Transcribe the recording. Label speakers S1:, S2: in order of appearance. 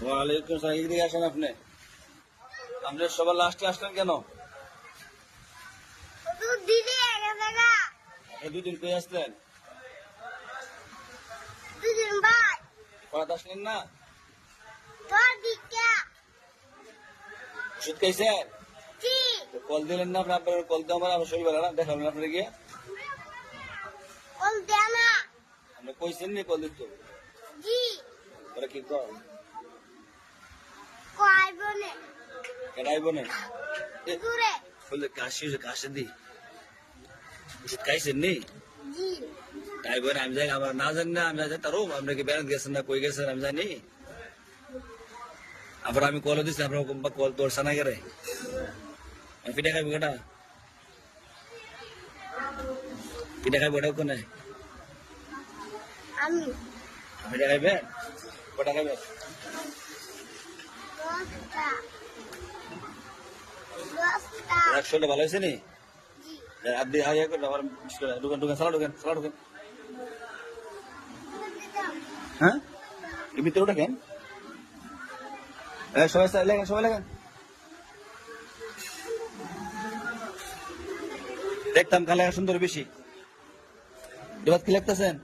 S1: ওয়ালাইকুম আসসালাম। এদিকে আসেন আপনি। আপনি সবার লাস্টে আসলেন কেন? দুদিন কই আসলেন? পড়াতে আসলেন না? ওষুধ খাইছেন? কল দিলেন না আপনার? আপনার কল দিয়ে আমার শরীর ভালো না, দেখাবেন আপনার গিয়ে? আপনি কইছেন নি কল দিত? ওরা কি কর? এটা আইব না? বললে কাশি হয়েছে, কাশি দি ওষুধ খাইছেন নি? তাই বলে আমি যাই, আমার না জানি না, আমি জানি তারও আপনি কি বেড়াতে গেছেন না কই গেছেন আমি জানি। আবার আমি কল দিচ্ছি, আপনার কল তোরছে না গেলে পিঠা খাইব কেটা? পিঠা খাইব ওটা কোনে? পিঠা খাইবে? কটা খাইবে? শরীরটা ভালো হয়েছে নি? আপনি হাইয়া করে আমার ঢুকেন ঢুকেন সালা ঢুকেন সালা ঢুকেন। হ্যাঁ ভিতরে ঢুকেন। সবাই লেখেন, সবাই লেখেন। দেখতাম কালে সুন্দর বেশি। এবার কি লিখতেছেন?